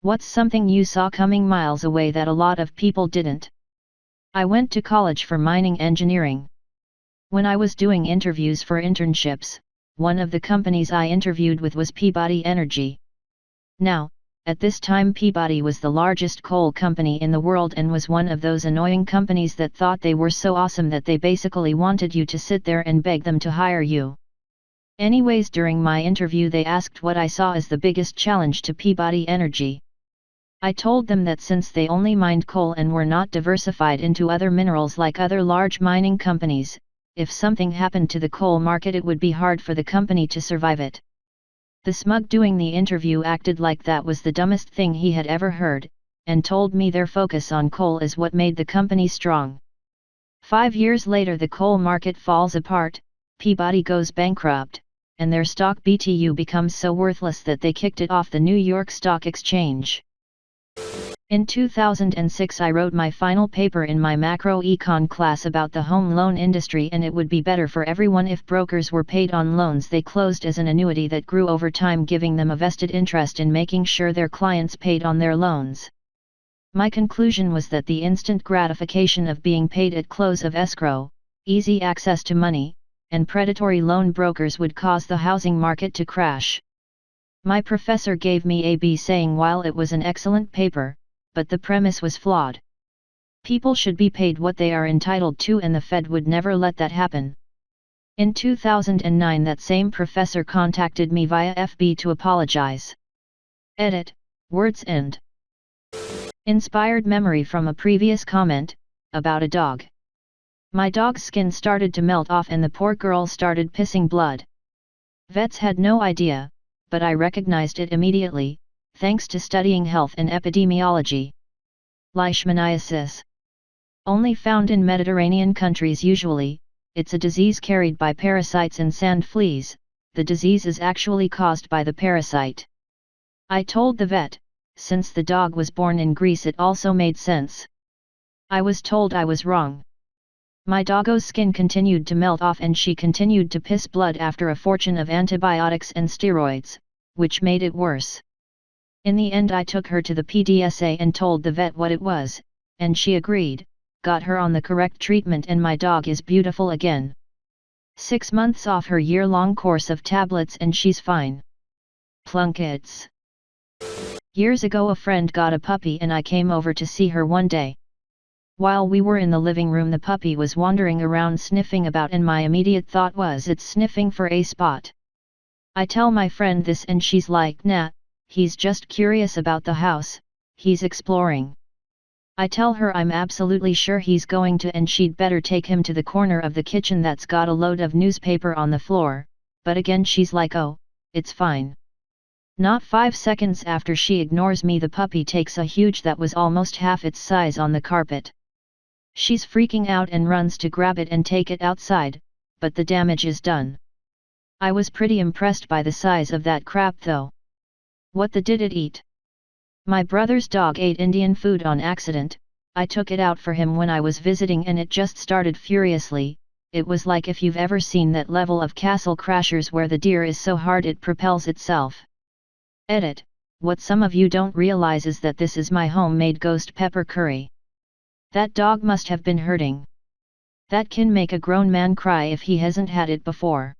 What's something you saw coming miles away that a lot of people didn't? I went to college for mining engineering. When I was doing interviews for internships, one of the companies I interviewed with was Peabody Energy. Now, at this time Peabody was the largest coal company in the world and was one of those annoying companies that thought they were so awesome that they basically wanted you to sit there and beg them to hire you. Anyways, during my interview they asked what I saw as the biggest challenge to Peabody Energy. I told them that since they only mined coal and were not diversified into other minerals like other large mining companies, if something happened to the coal market it would be hard for the company to survive it. The smug doing the interview acted like that was the dumbest thing he had ever heard, and told me their focus on coal is what made the company strong. 5 years later the coal market falls apart, Peabody goes bankrupt, and their stock BTU becomes so worthless that they kicked it off the New York Stock Exchange. In 2006 I wrote my final paper in my macro econ class about the home loan industry, and it would be better for everyone if brokers were paid on loans they closed as an annuity that grew over time, giving them a vested interest in making sure their clients paid on their loans. My conclusion was that the instant gratification of being paid at close of escrow, easy access to money, and predatory loan brokers would cause the housing market to crash. My professor gave me a B, saying while it was an excellent paper, but the premise was flawed. People should be paid what they are entitled to, and the Fed would never let that happen. In 2009 that same professor contacted me via FB to apologize. Edit, words end. Inspired memory from a previous comment, about a dog. My dog's skin started to melt off and the poor girl started pissing blood. Vets had no idea, but I recognized it immediately, thanks to studying health and epidemiology. Leishmaniasis. Only found in Mediterranean countries usually, it's a disease carried by parasites and sand fleas. The disease is actually caused by the parasite. I told the vet, since the dog was born in Greece it also made sense. I was told I was wrong. My doggo's skin continued to melt off and she continued to piss blood after a fortune of antibiotics and steroids, which made it worse. In the end I took her to the PDSA and told the vet what it was, and she agreed, got her on the correct treatment, and my dog is beautiful again. 6 months off her year-long course of tablets and she's fine. Plunkets. Years ago a friend got a puppy and I came over to see her one day. While we were in the living room the puppy was wandering around sniffing about, and my immediate thought was it's sniffing for a spot. I tell my friend this and she's like, nah, he's just curious about the house, he's exploring. I tell her I'm absolutely sure he's going to, and she'd better take him to the corner of the kitchen that's got a load of newspaper on the floor, but again she's like, oh, it's fine. Not 5 seconds after she ignores me the puppy takes a huge that was almost half its size on the carpet. She's freaking out and runs to grab it and take it outside, but the damage is done. I was pretty impressed by the size of that crap though. What the did it eat? My brother's dog ate Indian food on accident. I took it out for him when I was visiting and it just started furiously. It was like if you've ever seen that level of Castle Crashers where the deer is so hard it propels itself. Edit, what some of you don't realize is that this is my homemade ghost pepper curry. That dog must have been hurting. That can make a grown man cry if he hasn't had it before.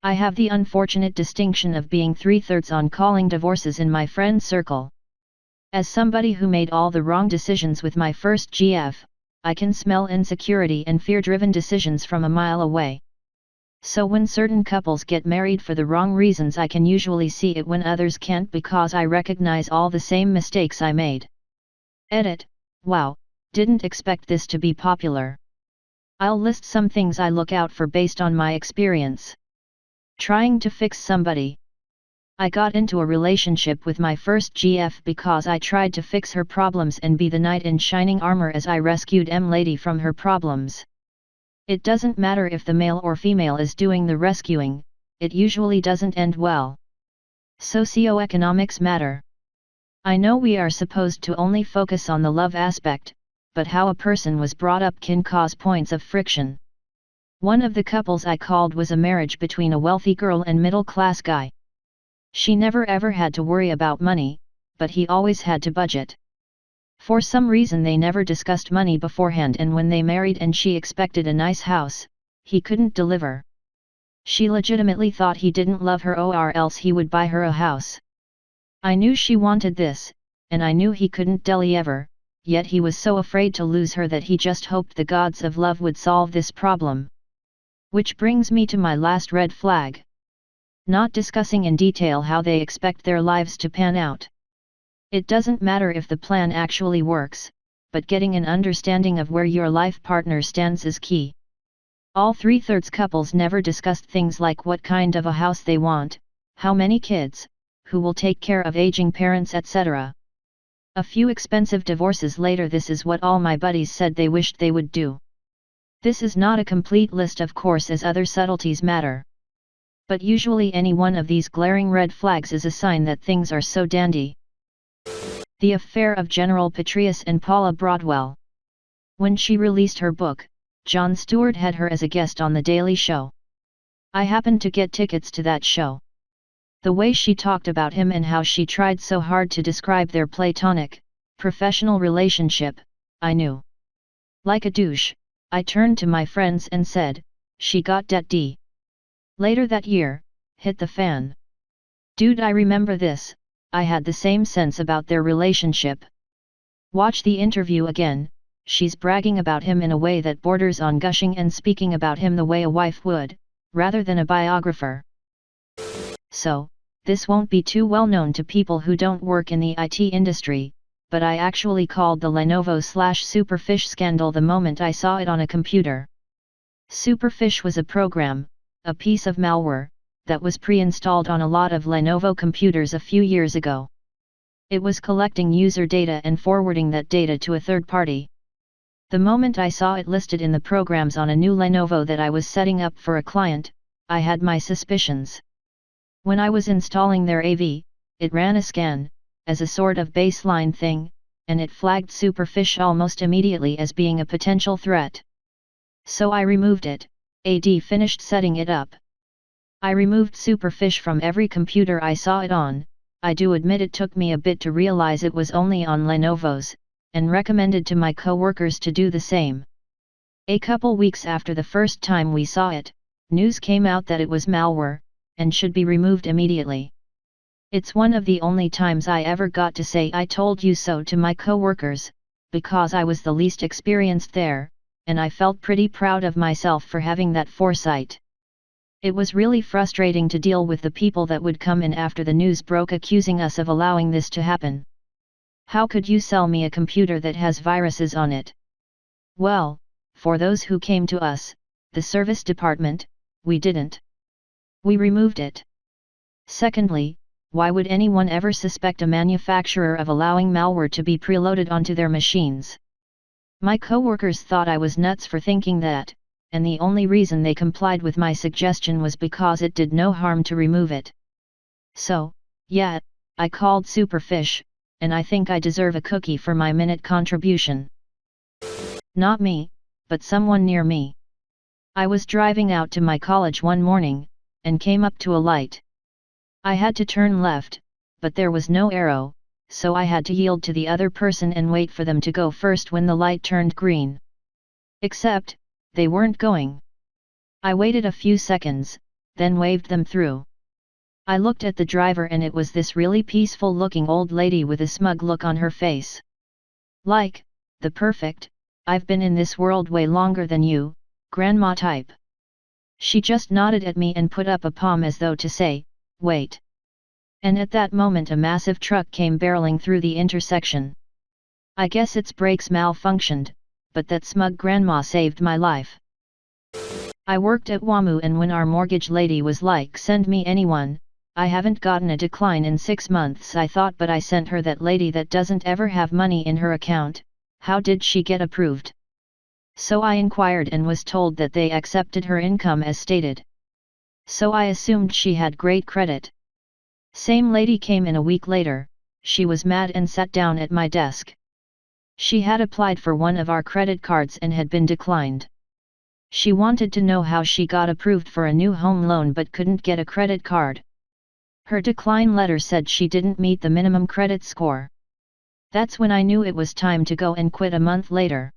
I have the unfortunate distinction of being 3/3 on calling divorces in my friend circle. As somebody who made all the wrong decisions with my first GF, I can smell insecurity and fear-driven decisions from a mile away. So when certain couples get married for the wrong reasons I can usually see it when others can't, because I recognize all the same mistakes I made. Edit, wow, didn't expect this to be popular. I'll list some things I look out for based on my experience. Trying to fix somebody. I got into a relationship with my first GF because I tried to fix her problems and be the knight in shining armor as I rescued M-Lady from her problems. It doesn't matter if the male or female is doing the rescuing, it usually doesn't end well. Socioeconomics matter. I know we are supposed to only focus on the love aspect, but how a person was brought up can cause points of friction. One of the couples I called was a marriage between a wealthy girl and middle-class guy. She never ever had to worry about money, but he always had to budget. For some reason they never discussed money beforehand, and when they married and she expected a nice house, he couldn't deliver. She legitimately thought he didn't love her or else he would buy her a house. I knew she wanted this, and I knew he couldn't deliver, yet he was so afraid to lose her that he just hoped the gods of love would solve this problem. Which brings me to my last red flag. Not discussing in detail how they expect their lives to pan out. It doesn't matter if the plan actually works, but getting an understanding of where your life partner stands is key. All 3/3 couples never discussed things like what kind of a house they want, how many kids, who will take care of aging parents, etc. A few expensive divorces later, this is what all my buddies said they wished they would do. This is not a complete list, of course, as other subtleties matter. But usually any one of these glaring red flags is a sign that things are so dandy. The affair of General Petraeus and Paula Broadwell. When she released her book, Jon Stewart had her as a guest on The Daily Show. I happened to get tickets to that show. The way she talked about him and how she tried so hard to describe their platonic, professional relationship, I knew. Like a douche, I turned to my friends and said, "She got det D." Later that year, hit the fan. Dude, I remember this, I had the same sense about their relationship. Watch the interview again, she's bragging about him in a way that borders on gushing and speaking about him the way a wife would, rather than a biographer. So, this won't be too well known to people who don't work in the IT industry, but I actually called the Lenovo/Superfish scandal the moment I saw it on a computer. Superfish was a program, a piece of malware, that was pre-installed on a lot of Lenovo computers a few years ago. It was collecting user data and forwarding that data to a third party. The moment I saw it listed in the programs on a new Lenovo that I was setting up for a client, I had my suspicions. When I was installing their AV, it ran a scan, as a sort of baseline thing, and it flagged Superfish almost immediately as being a potential threat. So I removed it. AD finished setting it up. I removed Superfish from every computer I saw it on. I do admit it took me a bit to realize it was only on Lenovo's, and recommended to my co-workers to do the same. A couple weeks after the first time we saw it, news came out that it was malware, and should be removed immediately. It's one of the only times I ever got to say "I told you so" to my co-workers, because I was the least experienced there, and I felt pretty proud of myself for having that foresight. It was really frustrating to deal with the people that would come in after the news broke accusing us of allowing this to happen. How could you sell me a computer that has viruses on it? Well, for those who came to us, the service department, we didn't. We removed it. Secondly, why would anyone ever suspect a manufacturer of allowing malware to be preloaded onto their machines? My coworkers thought I was nuts for thinking that, and the only reason they complied with my suggestion was because it did no harm to remove it. So, yeah, I called Superfish, and I think I deserve a cookie for my minute contribution. Not me, but someone near me. I was driving out to my college one morning, and came up to a light. I had to turn left, but there was no arrow, so I had to yield to the other person and wait for them to go first when the light turned green. Except, they weren't going. I waited a few seconds, then waved them through. I looked at the driver and it was this really peaceful-looking old lady with a smug look on her face. Like, the perfect, "I've been in this world way longer than you, grandma" type. She just nodded at me and put up a palm as though to say, "Wait." And at that moment a massive truck came barreling through the intersection. I guess its brakes malfunctioned, but that smug grandma saved my life. I worked at WAMU, and when our mortgage lady was like, "Send me anyone, I haven't gotten a decline in 6 months," I thought, but I sent her that lady that doesn't ever have money in her account. How did she get approved? So I inquired and was told that they accepted her income as stated. So I assumed she had great credit. Same lady came in a week later. She was mad and sat down at my desk. She had applied for one of our credit cards and had been declined. She wanted to know how she got approved for a new home loan but couldn't get a credit card. Her decline letter said she didn't meet the minimum credit score. That's when I knew it was time to go and quit a month later.